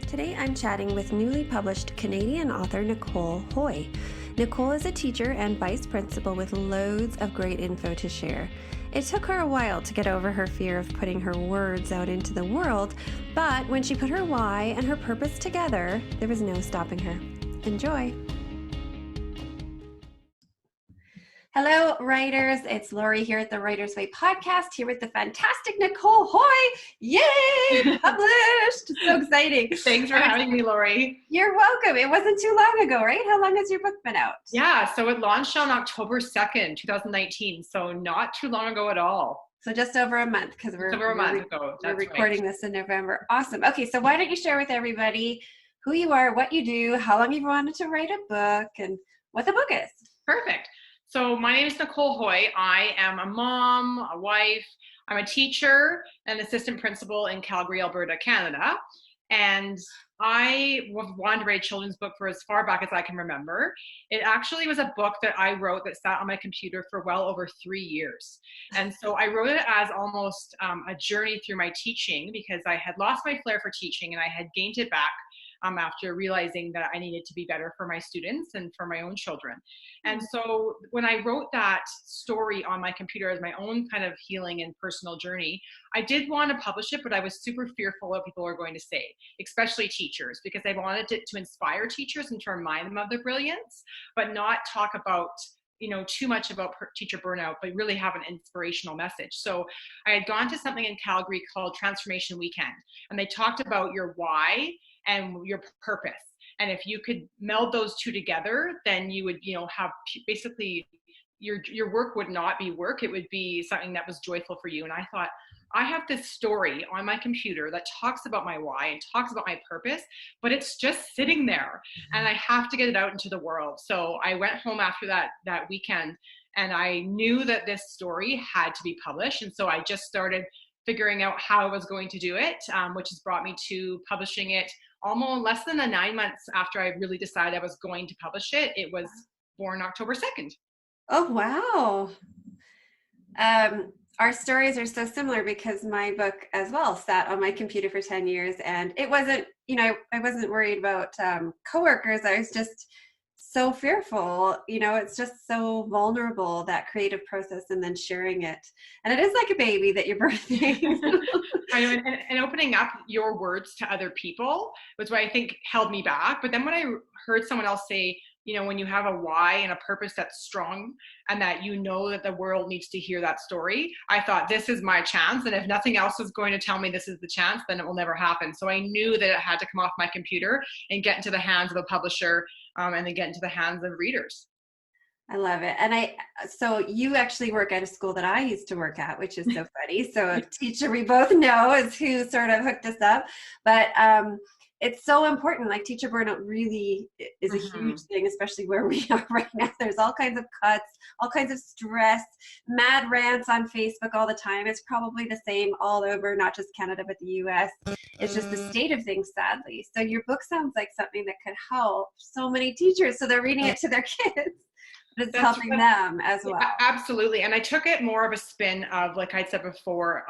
Today I'm chatting with newly published Canadian author Nicole Hoy. Nicole is a teacher and vice principal with loads of great info to share. It took her a while to get over her fear of putting her words out into the world, but when she put her why and her purpose together, there was no stopping her. Enjoy! Hello, writers. It's Laurie here at the Writer's Way podcast, here with the fantastic Nicole Hoy. Yay! Published! So exciting. Thanks for having me, Laurie. You're welcome. It wasn't too long ago, right? How long has your book been out? Yeah, so it launched on October 2nd, 2019, so not too long ago at all. So just over a month, because we're recording this in November. Awesome. Okay, so why don't you share with everybody who you are, what you do, how long you've wanted to write a book, and what the book is. Perfect. So my name is Nicole Hoy. I am a mom, a wife. I'm a teacher and assistant principal in Calgary, Alberta, Canada. And I wanted to write a children's book for as far back as I can remember. It actually was a book that I wrote that sat on my computer for well over 3 years. And so I wrote it as almost a journey through my teaching, because I had lost my flair for teaching and I had gained it back after realizing that I needed to be better for my students and for my own children. And so when I wrote that story on my computer as my own kind of healing and personal journey, I did want to publish it, but I was super fearful what people are going to say, especially teachers, because I wanted it to inspire teachers and to remind them of their brilliance, but not talk about too much about teacher burnout, but really have an inspirational message. So I had gone to something in Calgary called Transformation Weekend, and they talked about your why and your purpose. And if you could meld those two together, then you would, have basically your work would not be work. It would be something that was joyful for you. And I thought, I have this story on my computer that talks about my why and talks about my purpose, but it's just sitting there and I have to get it out into the world. So I went home after that weekend and I knew that this story had to be published. And so I just started figuring out how I was going to do it, which has brought me to publishing it almost less than 9 months after I really decided I was going to publish it. It was born October 2nd. Oh, wow. Our stories are so similar because my book as well sat on my computer for 10 years and it wasn't, I wasn't worried about coworkers. I was just so fearful, it's just so vulnerable, that creative process and then sharing it. And it is like a baby that you're birthing. I know, and opening up your words to other people was what I think held me back. But then when I heard someone else say, when you have a why and a purpose that's strong and that that the world needs to hear that story, I thought, this is my chance. And if nothing else is going to tell me this is the chance, then it will never happen. So I knew that it had to come off my computer and get into the hands of a publisher and then get into the hands of readers. I love it. And so you actually work at a school that I used to work at, which is so funny. So a teacher we both know is who sort of hooked us up. But it's so important. Like, teacher burnout really is a huge thing, especially where we are right now. There's all kinds of cuts, all kinds of stress, mad rants on Facebook all the time. It's probably the same all over, not just Canada, but the US. It's just the state of things, sadly. So your book sounds like something that could help so many teachers. So they're reading it to their kids, but it's helping them as well. Absolutely. And I took it more of a spin of, like I said before,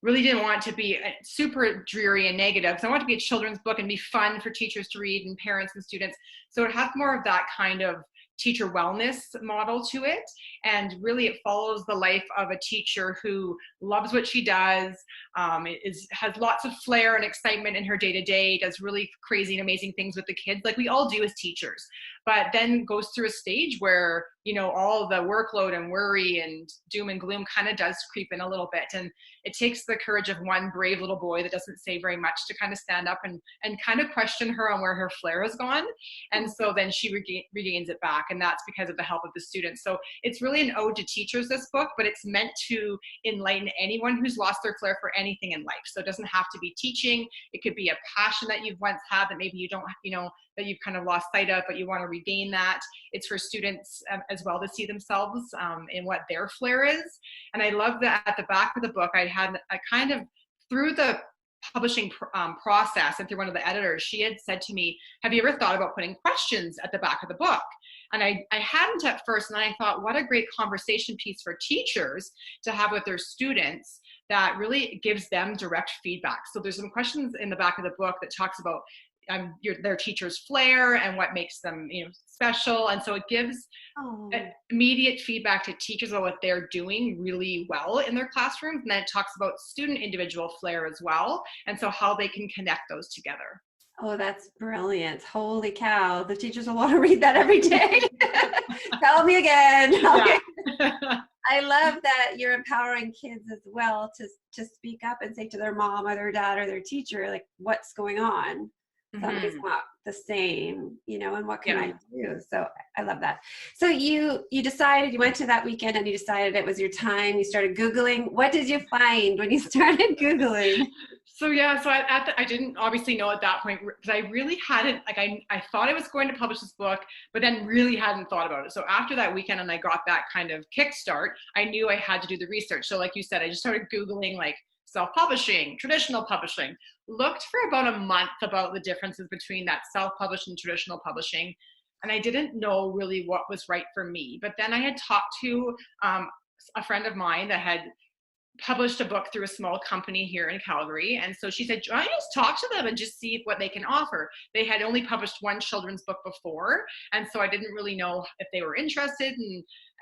really didn't want it to be super dreary and negative. So I want it to be a children's book and be fun for teachers to read and parents and students. So it has more of that kind of teacher wellness model to it. And really it follows the life of a teacher who loves what she does, has lots of flair and excitement in her day-to-day, does really crazy and amazing things with the kids, like we all do as teachers, but then goes through a stage where, all the workload and worry and doom and gloom kind of does creep in a little bit. And it takes the courage of one brave little boy that doesn't say very much to kind of stand up and kind of question her on where her flair has gone. And so then she regains it back. And that's because of the help of the students. So it's really an ode to teachers, this book, but it's meant to enlighten anyone who's lost their flair for anything in life. So it doesn't have to be teaching. It could be a passion that you've once had that maybe you don't, that you've kind of lost sight of, but you want to regain that. It's for students as well to see themselves in what their flair is. And I love that at the back of the book, I had a kind of, through the publishing process and through one of the editors, she had said to me, have you ever thought about putting questions at the back of the book? And I hadn't at first, and I thought, what a great conversation piece for teachers to have with their students, that really gives them direct feedback. So there's some questions in the back of the book that talks about their teacher's flair and what makes them, special. And so it gives immediate feedback to teachers about what they're doing really well in their classrooms. And then it talks about student individual flair as well. And so how they can connect those together. Oh, that's brilliant. Holy cow. The teachers will want to read that every day. Tell me again. Yeah. I love that you're empowering kids as well to speak up and say to their mom or their dad or their teacher, like, what's going on? Somebody's not the same, and what can I do? So I love that. So you decided, you went to that weekend and you decided it was your time. You started Googling. What did you find when you started Googling? So I didn't obviously know at that point, because I really hadn't, I thought I was going to publish this book, but then really hadn't thought about it. So after that weekend and I got that kind of kickstart, I knew I had to do the research. So like you said, I just started Googling like self-publishing, traditional publishing, looked for about a month about the differences between that self-published and traditional publishing. And I didn't know really what was right for me. But then I had talked to a friend of mine that had published a book through a small company here in Calgary. And so she said, I just talk to them and just see what they can offer. They had only published one children's book before. And so I didn't really know if they were interested.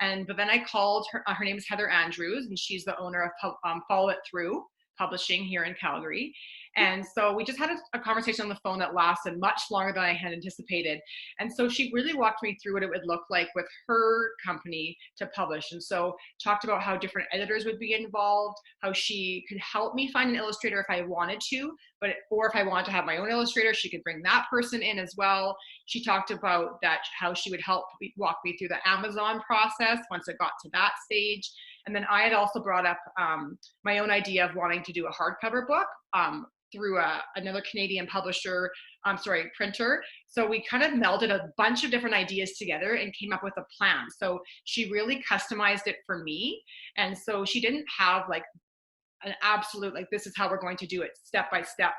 But then I called her, her name is Heather Andrews, and she's the owner of Follow It Through Publishing here in Calgary. And so we just had a conversation on the phone that lasted much longer than I had anticipated. And so she really walked me through what it would look like with her company to publish. And so talked about how different editors would be involved, how she could help me find an illustrator if I wanted to, or if I wanted to have my own illustrator, she could bring that person in as well. She talked about how she would help walk me through the Amazon process once it got to that stage. And then I had also brought up my own idea of wanting to do a hardcover book through another Canadian printer. So we kind of melded a bunch of different ideas together and came up with a plan. So she really customized it for me. And so she didn't have like an absolute, like, this is how we're going to do it step by step.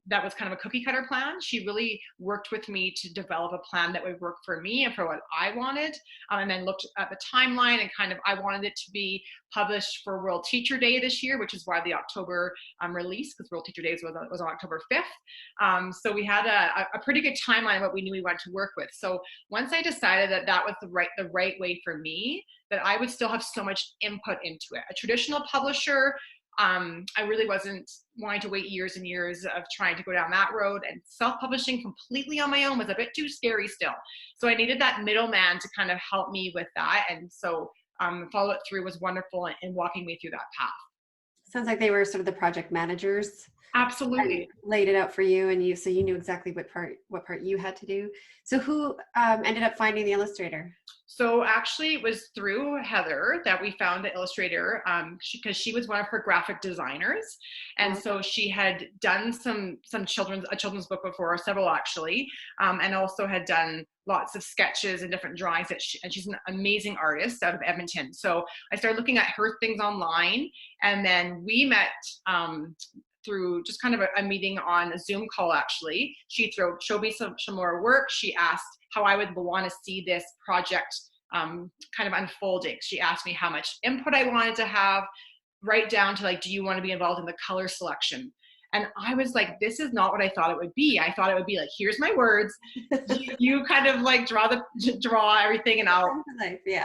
That was kind of a cookie cutter plan. She really worked with me to develop a plan that would work for me and for what I wanted. And then looked at the timeline and kind of, I wanted it to be published for World Teacher Day this year, which is why the October release, because World Teacher Day was on October 5th. So we had a pretty good timeline of what we knew we wanted to work with. So once I decided that was the right way for me, that I would still have so much input into it. A traditional publisher, I really wasn't wanting to wait years and years of trying to go down that road, and self-publishing completely on my own was a bit too scary still. So I needed that middleman to kind of help me with that. And so Follow It Through was wonderful in walking me through that path. Sounds like they were sort of the project managers. Absolutely. Laid it out for you, and so you knew exactly what part you had to do. So who ended up finding the illustrator? So actually it was through Heather that we found the illustrator, because she was one of her graphic designers. And so she had done a children's book before, several actually, and also had done lots of sketches and different drawings and she's an amazing artist out of Edmonton. So I started looking at her things online, and then we met through just kind of a meeting on a Zoom call. Actually, she showed me some more work. She asked how I would want to see this project kind of unfolding. She asked me how much input I wanted to have, right down to like, do you want to be involved in the color selection? And I was like, this is not what I thought it would be. I thought it would be like, here's my words, you kind of like draw everything and I'll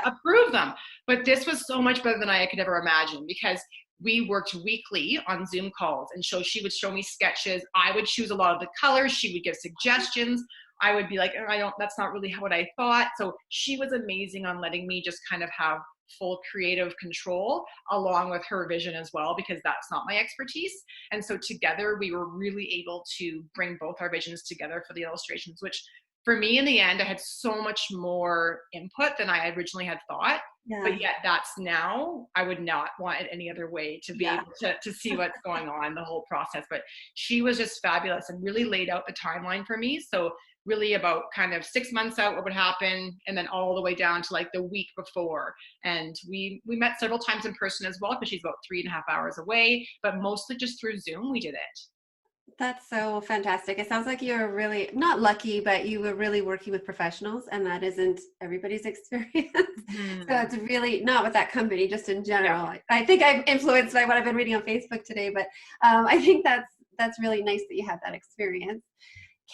approve them. But this was so much better than I could ever imagine, because we worked weekly on Zoom calls, and so she would show me sketches. I would choose a lot of the colors. She would give suggestions. I would be like, that's not really what I thought. So she was amazing on letting me just kind of have full creative control along with her vision as well, because that's not my expertise. And so together we were really able to bring both our visions together for the illustrations, which for me in the end, I had so much more input than I originally had thought. Yeah. But yet that's now, I would not want it any other way to be able to see what's going on, the whole process. But she was just fabulous and really laid out the timeline for me. So really about kind of 6 months out what would happen, and then all the way down to like the week before. And we met several times in person as well, because she's about 3.5 hours away, but mostly just through Zoom we did it. That's so fantastic. It sounds like you're really not lucky, but you were really working with professionals, and that isn't everybody's experience. So Hmm. it's really not with that company, just in Yeah. general. I think I'm influenced by what I've been reading on Facebook today, but I think that's really nice that you had that experience.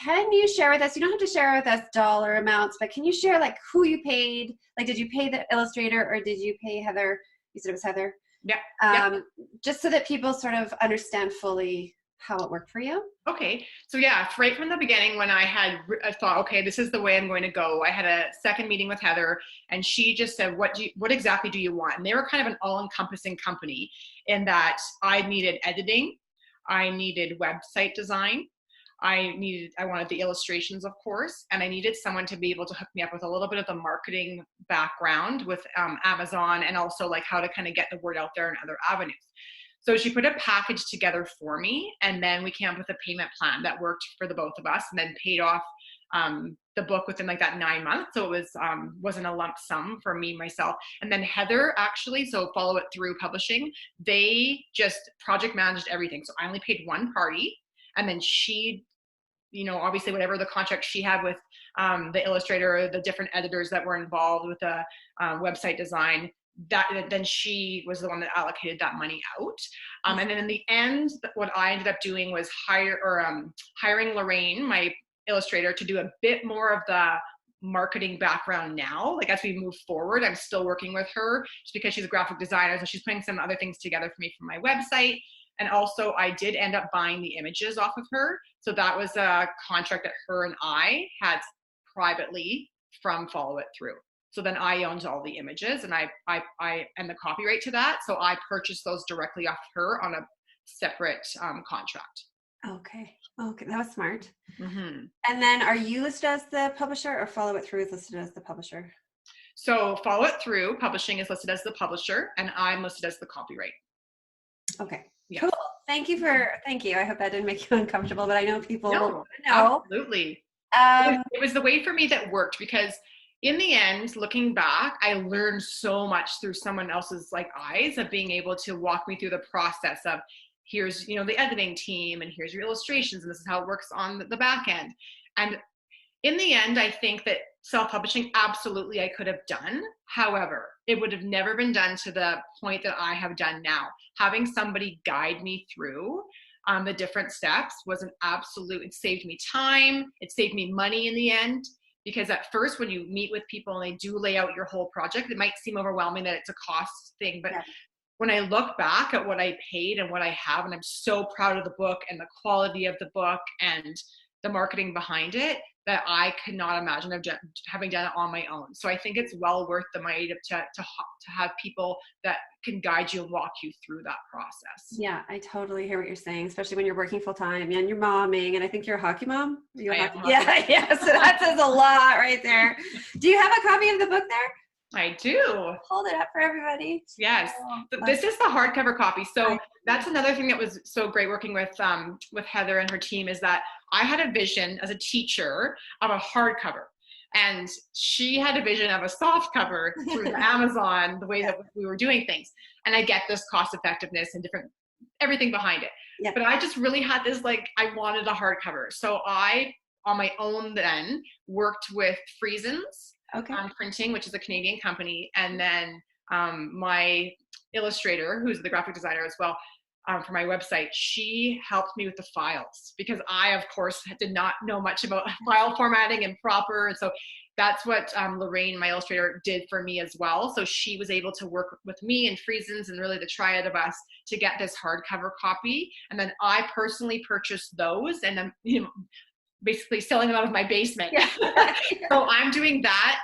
Can you share with us? You don't have to share with us dollar amounts, but can you share like who you paid? Like, did you pay the illustrator or did you pay Heather? You said it was Heather. Yeah. Yeah. Um, just so that people sort of understand fully how it worked for you. Okay. So yeah, right from the beginning when I thought, okay, this is the way I'm going to go. I had a second meeting with Heather and she just said, what exactly do you want? And they were kind of an all-encompassing company in that I needed editing, I needed website design, I wanted the illustrations, of course, and I needed someone to be able to hook me up with a little bit of the marketing background with Amazon and also like how to kind of get the word out there in other avenues. So she put a package together for me, and then we came up with a payment plan that worked for the both of us, and then paid off the book within like that 9 months. So it wasn't a lump sum for me myself. And then Heather actually, so Follow It Through Publishing, they just project managed everything. So I only paid one party, and then she, obviously whatever the contract she had with the illustrator, the different editors that were involved with the website design, that then she was the one that allocated that money out. And then in the end, what I ended up doing was hiring Lorraine, my illustrator, to do a bit more of the marketing background now. Like as we move forward, I'm still working with her just because she's a graphic designer. So she's putting some other things together for me for my website. And also I did end up buying the images off of her. So that was a contract that her and I had privately from Follow It Through. So then I owned all the images and I and the copyright to that. So I purchased those directly off her on a separate contract. Okay. Okay, that was smart. Mm-hmm. And then are you listed as the publisher or Follow It Through is listed as the publisher? So Follow It Through Publishing is listed as the publisher and I'm listed as the copyright. Okay. Yeah. Cool. Thank you. I hope that didn't make you uncomfortable, but I know people will No, know. absolutely. Um, It was the way for me that worked because in the end, looking back, I learned so much through someone else's like eyes of being able to walk me through the process of here's, the editing team and here's your illustrations and this is how it works on the back end. And in the end, I think that self-publishing, absolutely I could have done. However, it would have never been done to the point that I have done now. Having somebody guide me through the different steps was an absolute, it saved me time. It saved me money in the end. Because at first, when you meet with people and they do lay out your whole project, it might seem overwhelming that it's a cost thing. But yeah. when I look back at what I paid and what I have, and I'm so proud of the book and the quality of the book and the marketing behind it, that I could not imagine having done it on my own. So I think it's well worth the money to have people that can guide you and walk you through that process. Yeah, I totally hear what you're saying, especially when you're working full time and you're momming. And I think you're a hockey mom. Yeah, yeah. So that says a lot right there. Do you have a copy of the book there? I do. Hold it up for everybody. Yes. This is the hardcover copy. So that's another thing that was so great working with Heather and her team is that I had a vision as a teacher of a hardcover. And she had a vision of a soft cover through Amazon, the way that we were doing things. And I get this cost effectiveness and everything behind it. Yeah. But I just really had this, I wanted a hardcover. So I, on my own then, worked with Friesens Printing, which is a Canadian company. And then my illustrator, who's the graphic designer as well, for my website, she helped me with the files because I, of course, did not know much about file formatting and proper. And so that's what Lorraine, my illustrator, did for me as well. So she was able to work with me and Friesens and really the triad of us to get this hardcover copy. And then I personally purchased those and then, basically selling them out of my basement. Yeah. So I'm doing that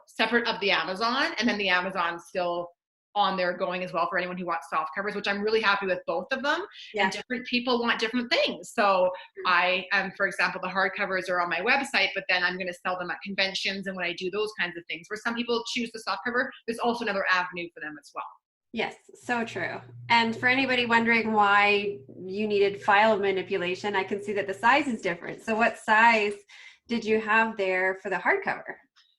separate of the Amazon, and then the Amazon still on there going as well for anyone who wants soft covers, which I'm really happy with both of them. Yeah. And different people want different things. So I for example, the hardcovers are on my website, but then I'm going to sell them at conventions and when I do those kinds of things. Where some people choose the soft cover, there's also another avenue for them as well. Yes, so true. And for anybody wondering why you needed file manipulation, I can see that the size is different. So what size did you have there for the hardcover?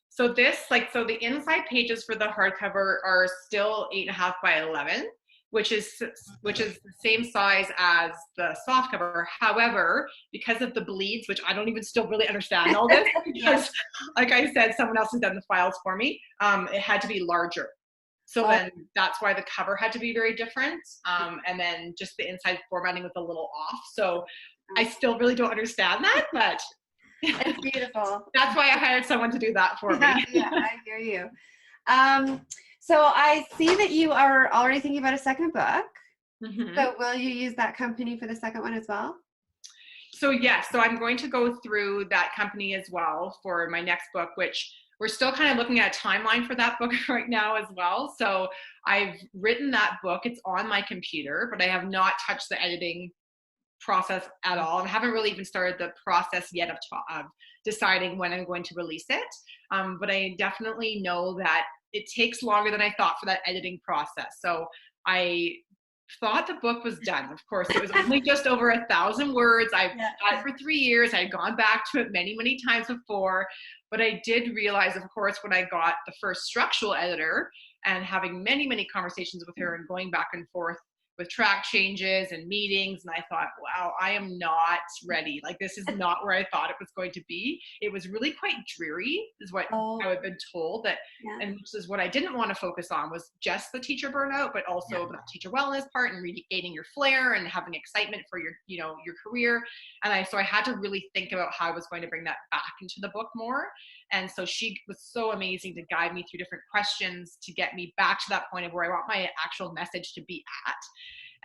So the inside pages for the hardcover are still 8.5 by 11. which is the same size as the soft cover. However, because of the bleeds, which I don't even still really understand all this, because like I said, someone else has done the files for me, it had to be larger. So then that's why the cover had to be very different. And then just the inside formatting was a little off. So I still really don't understand that, but it's beautiful. That's why I hired someone to do that for me. Yeah, I hear you. So I see that you are already thinking about a second book. Mm-hmm. So will you use that company for the second one as well? So yes, so I'm going to go through that company as well for my next book, which we're still kind of looking at a timeline for that book right now as well. So I've written that book. It's on my computer, but I have not touched the editing process at all. I haven't really even started the process yet of deciding when I'm going to release it. But I definitely know that it takes longer than I thought for that editing process. So I thought the book was done. Of course, it was only just over 1,000 words. I've had it for 3 years. I had gone back to it many, many times before, but I did realize, of course, when I got the first structural editor and having many, many conversations with her and going back and forth with track changes and meetings. And I thought, wow, I am not ready. Like, this is not where I thought it was going to be. It was really quite dreary is what I had been told that. And this is what I didn't want to focus on was just the teacher burnout, but also the teacher wellness part and regaining your flair and having excitement for your, your career. And so I had to really think about how I was going to bring that back into the book more. And so she was so amazing to guide me through different questions to get me back to that point of where I want my actual message to be at.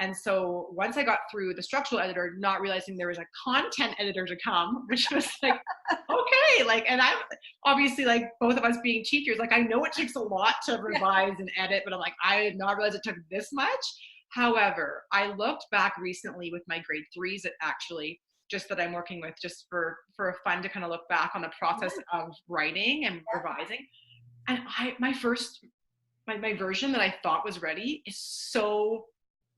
And so once I got through the structural editor, not realizing there was a content editor to come, which was like, okay, like, and I'm obviously, like, both of us being teachers, like, I know it takes a lot to revise and edit, but I'm like, I did not realize it took this much. However, I looked back recently with my grade 3s actually, just that I'm working with, just for fun to kind of look back on the process of writing and revising. And my version that I thought was ready is so,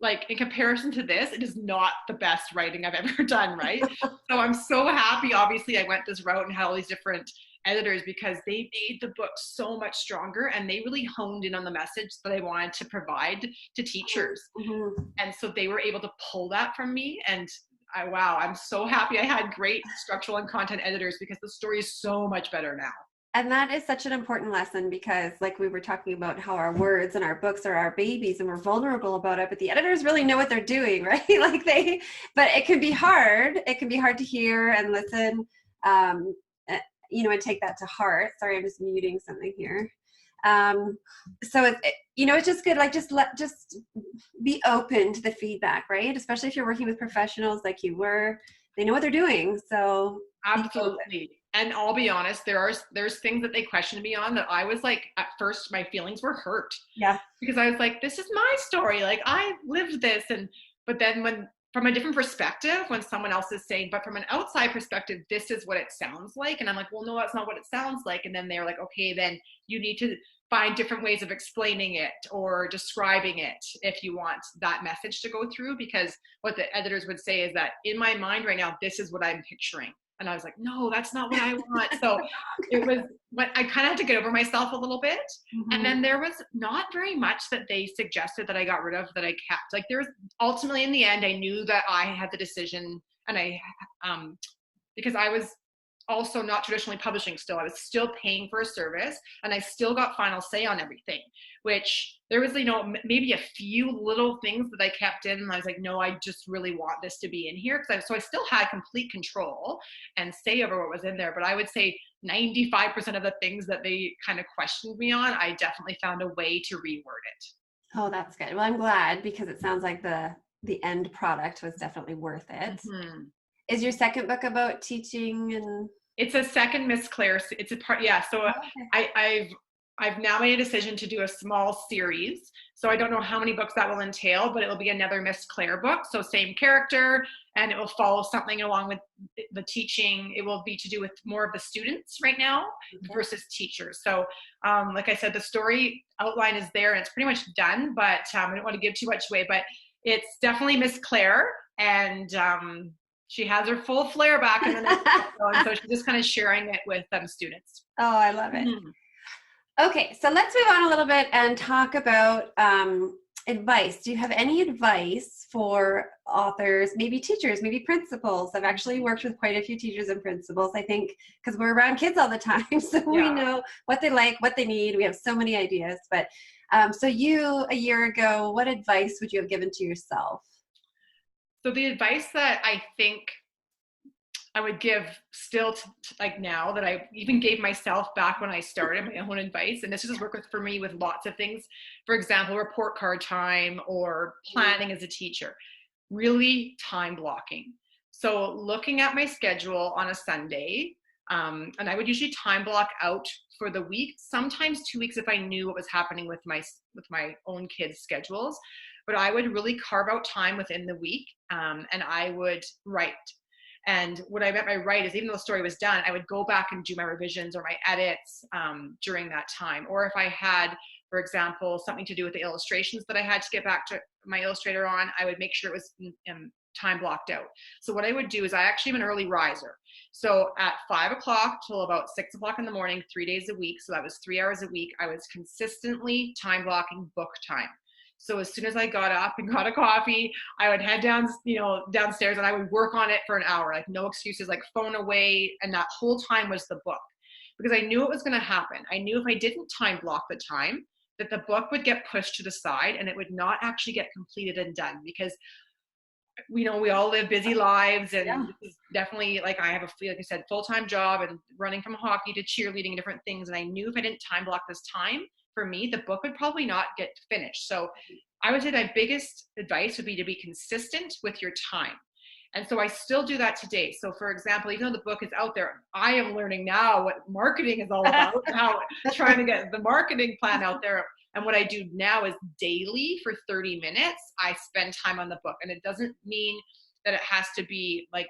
like, in comparison to this, it is not the best writing I've ever done, right? So I'm so happy, obviously, I went this route and had all these different editors because they made the book so much stronger and they really honed in on the message that I wanted to provide to teachers. Mm-hmm. And so they were able to pull that from me, and I'm so happy I had great structural and content editors because the story is so much better now. And that is such an important lesson because, like, we were talking about how our words and our books are our babies and we're vulnerable about it, but the editors really know what they're doing, right? But it can be hard. It can be hard to hear and listen, and take that to heart. Sorry, I'm just muting something here. So it's just good. Like, just be open to the feedback, right? Especially if you're working with professionals like you were, they know what they're doing. So absolutely. And I'll be honest, there's things that they questioned me on that I was like, at first my feelings were hurt. Yeah. Because I was like, this is my story. Like, I lived this. But then from a different perspective, when someone else is saying, but from an outside perspective, this is what it sounds like. And I'm like, well, no, that's not what it sounds like. And then they're like, okay, then you need to find different ways of explaining it or describing it if you want that message to go through. Because what the editors would say is that in my mind right now, this is what I'm picturing. And I was like, no, that's not what I want. So it was, but I kind of had to get over myself a little bit. Mm-hmm. And then there was not very much that they suggested that I got rid of that I kept. Like, there's ultimately in the end, I knew that I had the decision, and because I was also not traditionally publishing still. I was still paying for a service and I still got final say on everything, which there was, maybe a few little things that I kept in. And I was like, no, I just really want this to be in here. So I still had complete control and say over what was in there. But I would say 95% of the things that they kind of questioned me on, I definitely found a way to reword it. Oh, that's good. Well, I'm glad because it sounds like the end product was definitely worth it. Mm-hmm. Is your second book about teaching and? It's a second Miss Claire. It's a part, yeah. So okay. I've now made a decision to do a small series. So I don't know how many books that will entail, but it will be another Miss Claire book. So same character, and it will follow something along with the teaching. It will be to do with more of the students right now versus teachers. So like I said, the story outline is there and it's pretty much done, but I don't want to give too much away, but it's definitely Miss Claire, and she has her full flair back in the next episode, and so she's just kind of sharing it with students. Oh, I love it. Mm-hmm. Okay, so let's move on a little bit and talk about advice. Do you have any advice for authors, maybe teachers, maybe principals? I've actually worked with quite a few teachers and principals, I think, because we're around kids all the time. So we know what they like, what they need. We have so many ideas. But so you, a year ago, what advice would you have given to yourself? So the advice that I think I would give still to, like now that I even gave myself back when I started, my own advice, and this has worked for me with lots of things. For example, report card time or planning as a teacher, really time blocking. So looking at my schedule on a Sunday, and I would usually time block out for the week, sometimes 2 weeks if I knew what was happening with my own kids' schedules. But I would really carve out time within the week, and I would write. And what I meant by write is even though the story was done, I would go back and do my revisions or my edits during that time. Or if I had, for example, something to do with the illustrations that I had to get back to my illustrator on, I would make sure it was time blocked out. So what I would do is I actually am an early riser. So at 5 o'clock till about 6 o'clock in the morning, 3 days a week, so that was 3 hours a week, I was consistently time blocking book time. So as soon as I got up and got a coffee, I would head down, downstairs, and I would work on it for an hour, like no excuses, like phone away. And that whole time was the book, because I knew it was going to happen. I knew if I didn't time block the time, that the book would get pushed to the side and it would not actually get completed and done, because we all live busy lives, and this is definitely, like, I have like I said, full-time job and running from hockey to cheerleading and different things. And I knew if I didn't time block this time, for me, the book would probably not get finished. So I would say my biggest advice would be to be consistent with your time. And so I still do that today. So for example, even though the book is out there, I am learning now what marketing is all about, how trying to get the marketing plan out there. And what I do now is daily for 30 minutes, I spend time on the book. And it doesn't mean that it has to be like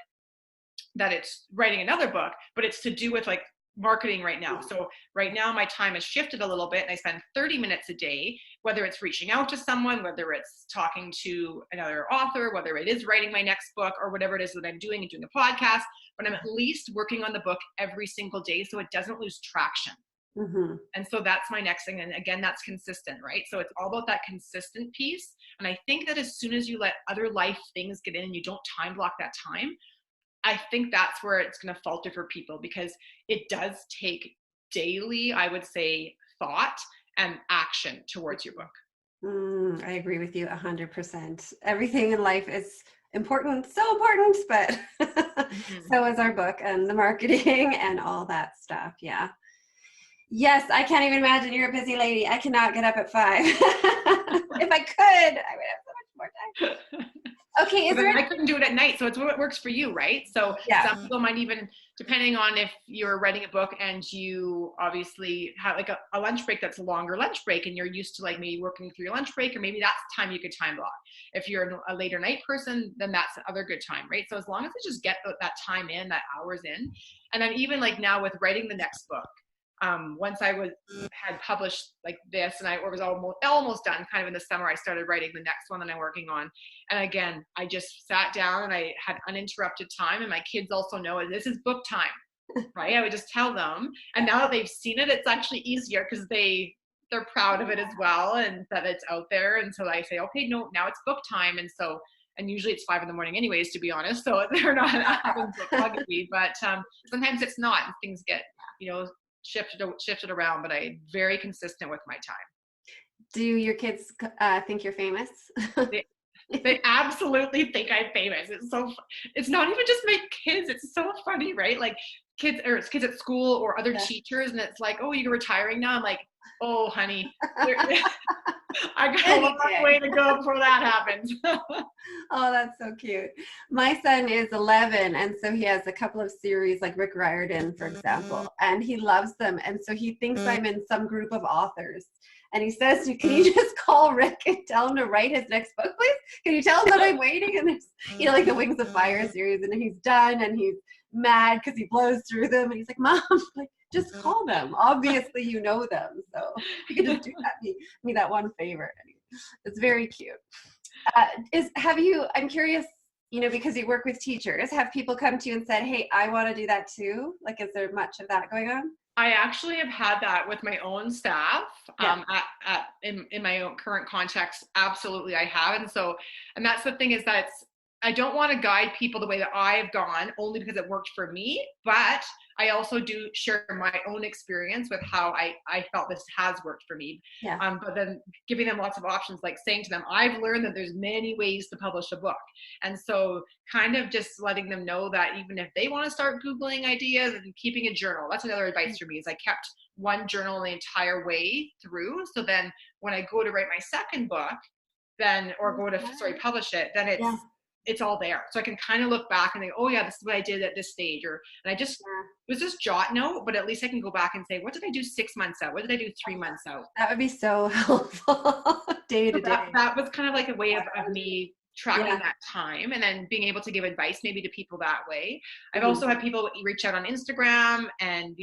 that it's writing another book, but it's to do with like marketing right now. So right now my time has shifted a little bit, and I spend 30 minutes a day, whether it's reaching out to someone, whether it's talking to another author, whether it is writing my next book, or whatever it is that I'm doing and doing a podcast, but I'm at least working on the book every single day so it doesn't lose traction. Mm-hmm. And so that's my next thing. And again, that's consistent, right? So it's all about that consistent piece. And I think that as soon as you let other life things get in and you don't time block that time, I think that's where it's going to falter for people, because it does take daily, I would say, thought and action towards your book. I agree with you 100%. Everything in life is important, so important, but so is our book and the marketing and all that stuff. Yeah. Yes, I can't even imagine. You're a busy lady. I cannot get up at 5. If I could, I would have so much more time. Okay, I couldn't do it at night, so it's what works for you, right? So some people might even, depending on if you're writing a book and you obviously have like a lunch break that's a longer lunch break, and you're used to like maybe working through your lunch break, or maybe that's time you could time block. If you're a later night person, then that's another good time, right? So as long as I just get that time in, that hours in, and I'm even like now with writing the next book. Once I had published like this, and I was almost done, kind of in the summer, I started writing the next one that I'm working on. And again, I just sat down and I had uninterrupted time, and my kids also know this is book time, right? I would just tell them, and now that they've seen it, it's actually easier because they're proud of it as well, and that it's out there. And so I say, okay, no, now it's book time. And so, and usually it's 5 a.m. anyways, to be honest. So they're not having book bugging me, but sometimes it's not, and things get, shifted around, but I'm very consistent with my time. Do your kids think you're famous? They absolutely think I'm famous. It's not even just my kids. It's so funny, right? Like kids at school or other teachers, and it's like, oh, you're retiring now. I'm like, oh, honey, I got a long way to go before that happens. Oh, that's so cute. My son is 11, and so he has a couple of series like Rick Riordan, for example, and he loves them. And so he thinks I'm in some group of authors. And he says, can you just call Rick and tell him to write his next book, please? Can you tell him that I'm waiting? And there's, like the Wings of Fire series, and he's done, and he's mad because he blows through them. And he's like, Mom, like, just call them. Obviously, you know them. So you can just do that. Me that one favor. It's very cute. I'm curious, because you work with teachers, have people come to you and said, hey, I want to do that too? Like, is there much of that going on? I actually have had that with my own staff, Yeah. in my own current context. Absolutely, I have. And that's the thing, is that I don't want to guide people the way that I've gone only because it worked for me, but I also do share my own experience with how I felt this has worked for me. Yeah. But then giving them lots of options, like saying to them, I've learned that there's many ways to publish a book. And so kind of just letting them know that even if they want to start Googling ideas and keeping a journal, that's another advice for me, is I kept one journal the entire way through. So then when I go to write my second book, then, or go to, publish it, then Yeah. it's all there. So I can kind of look back and think, oh yeah, this is what I did at this stage. And it was just jot note, but at least I can go back and say, what did I do 6 months out? What did I do 3 months out? That would be so helpful day to day. That was kind of like a way of me tracking that time, and then being able to give advice maybe to people that way. I've also had people reach out on Instagram, and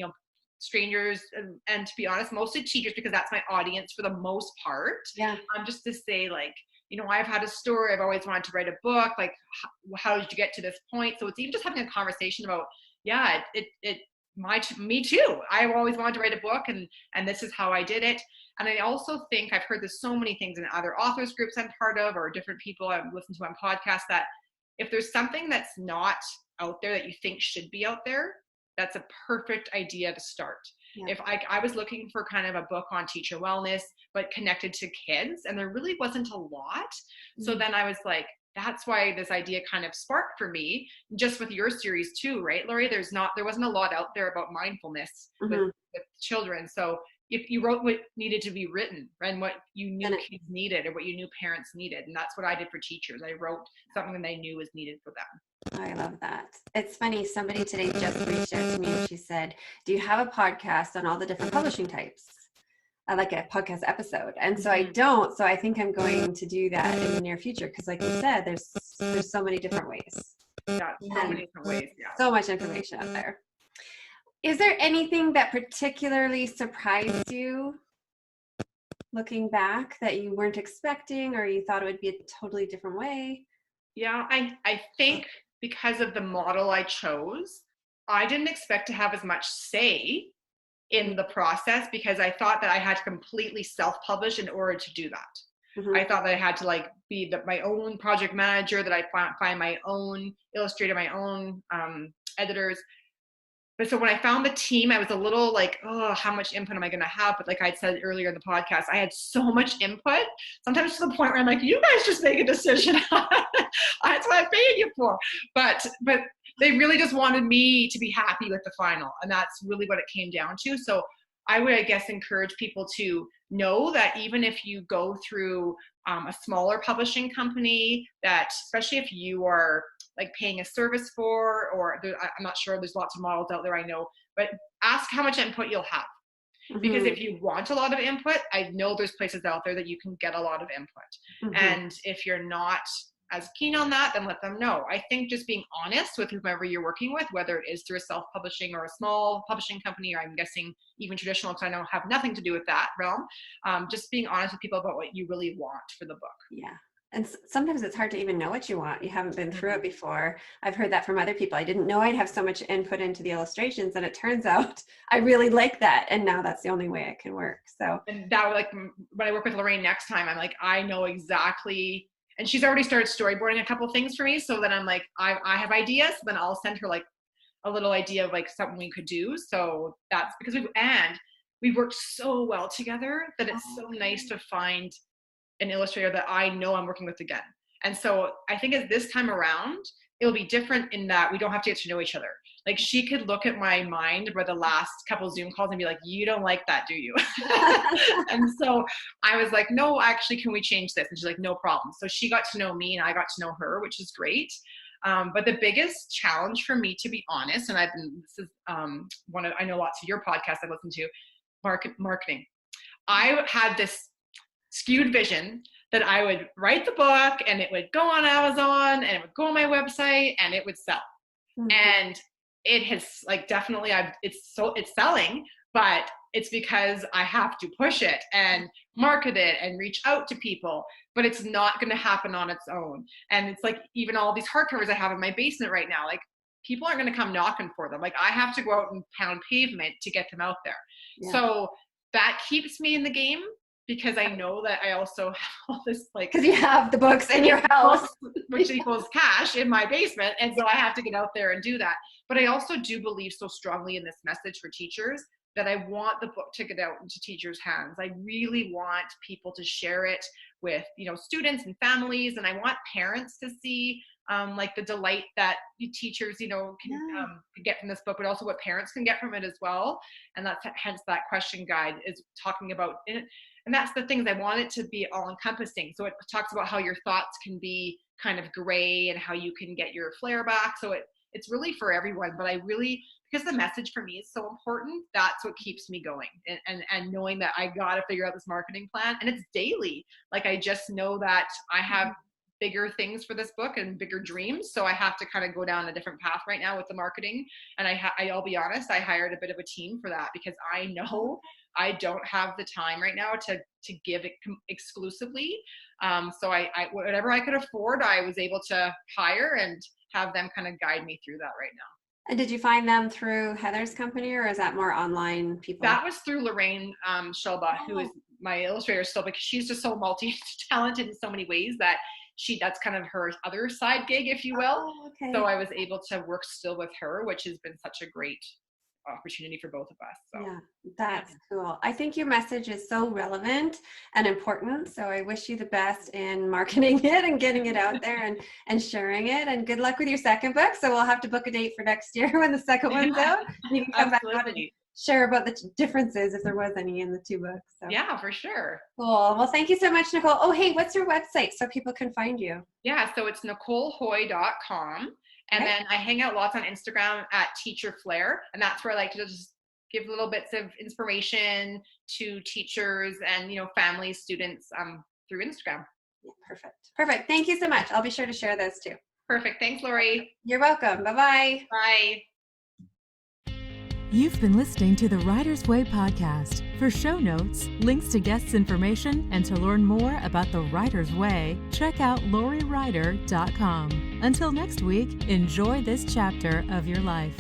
strangers, and to be honest, mostly teachers, because that's my audience for the most part. Just to say, like, I've had a story, I've always wanted to write a book, like, how did you get to this point? So it's even just having a conversation about, me too. I've always wanted to write a book, and this is how I did it. And I also think I've heard this so many things in other authors groups I'm part of, or different people I've listened to on podcasts, that if there's something that's not out there that you think should be out there, that's a perfect idea to start. If I was looking for kind of a book on teacher wellness, but connected to kids, and there really wasn't a lot. So then I was like, that's why this idea kind of sparked for me, just with your series too, right, Laurie? There wasn't a lot out there about mindfulness with children. So if you wrote what needed to be written, and what you knew kids needed, or what you knew parents needed, and that's what I did for teachers. I wrote something that I knew was needed for them. I love that. It's funny, somebody today just reached out to me and she said, do you have a podcast on all the different publishing types? Like a podcast episode. And so I don't. So I think I'm going to do that in the near future, because like you said, there's so many different ways. Yeah, so many different ways. Yeah. So much information out there. Is there anything that particularly surprised you looking back, that you weren't expecting, or you thought it would be a totally different way? Yeah, I think because of the model I chose, I didn't expect to have as much say in the process, because I thought that I had to completely self-publish in order to do that. I thought that I had to be my own project manager, that I find my own illustrator, my own editors. But so when I found the team, I was a little like, oh, how much input am I going to have? But like I said earlier in the podcast, I had so much input, sometimes to the point where I'm like, you guys just make a decision. That's what I'm paying you for. But they really just wanted me to be happy with the final. And that's really what it came down to. So I would, I guess, encourage people to know that even if you go through a smaller publishing company, that especially if you are like paying a service for, or I'm not sure, there's lots of models out there, I know, but ask how much input you'll have. Because if you want a lot of input, I know there's places out there that you can get a lot of input. And if you're not as keen on that, then let them know. I think just being honest with whomever you're working with, whether it is through a self-publishing or a small publishing company, or I'm guessing even traditional, because I know have nothing to do with that realm, just being honest with people about what you really want for the book. Yeah. And sometimes it's hard to even know what you want. You haven't been through it before. I've heard that from other people. I didn't know I'd have so much input into the illustrations, and it turns out I really like that. And now that's the only way it can work. So, and that, like, when I work with Lorraine next time, I'm like, I know exactly. And she's already started storyboarding a couple things for me. So then I'm like, I have ideas. So then I'll send her like a little idea of like something we could do. So that's because we've worked so well together that it's so nice to find an illustrator that I know I'm working with again. And so I think as this time around, it'll be different in that we don't have to get to know each other. Like, she could look at my mind by the last couple Zoom calls and be like, you don't like that, do you? And so I was like, no, actually, can we change this? And she's like, no problem. So she got to know me and I got to know her, which is great. But the biggest challenge for me, to be honest, and this is I know lots of your podcasts I've listened to, marketing. I had this skewed vision that I would write the book and it would go on Amazon and it would go on my website and it would sell. And it has, like, definitely it's selling, but it's because I have to push it and market it and reach out to people, but it's not going to happen on its own. And it's like, even all these hardcovers I have in my basement right now, like, people aren't going to come knocking for them. Like I have to go out and pound pavement to get them out there. Yeah. So that keeps me in the game, because I know that I also have all this, like, because you have the books in your house, which equals cash in my basement. And so I have to get out there and do that. But I also do believe so strongly in this message for teachers that I want the book to get out into teachers' hands. I really want people to share it with, students and families. And I want parents to see like the delight that teachers, can get from this book, but also what parents can get from it as well. And that's hence that question guide is talking about it. And that's the things I want it to be all encompassing. So it talks about how your thoughts can be kind of gray and how you can get your flair back. So it's really for everyone, but because the message for me is so important, that's what keeps me going. And knowing that I got to figure out this marketing plan, and it's daily. Like I just know that I have bigger things for this book and bigger dreams. So I have to kind of go down a different path right now with the marketing. And I'll be honest, I hired a bit of a team for that, because I know I don't have the time right now to give it exclusively. So I whatever I could afford, I was able to hire and have them kind of guide me through that right now. And did you find them through Heather's company, or is that more online people? That was through Lorraine Shelba, who is my illustrator still, because she's just so multi-talented in so many ways that that's kind of her other side gig, if you will. Oh, okay. So I was able to work still with her, which has been such a great opportunity for both of us. So. Yeah, that's cool. I think your message is so relevant and important. So I wish you the best in marketing it and getting it out there and sharing it. And good luck with your second book. So we'll have to book a date for next year when the second one's out. And you can come back on and share about the differences, if there was any, in the two books. So. Yeah, for sure. Cool. Well, thank you so much, Nicole. Oh, hey, what's your website so people can find you? Yeah, so it's NicoleHoy.com. And then I hang out lots on Instagram at Teacher Flair. And that's where I like to just give little bits of inspiration to teachers and, families, students through Instagram. Yeah, perfect. Thank you so much. I'll be sure to share those too. Perfect. Thanks, Laurie. You're welcome. Bye-bye. Bye. You've been listening to the Writer's Way podcast. For show notes, links to guests' information, and to learn more about the Writer's Way, check out lauriewriter.com. Until next week, enjoy this chapter of your life.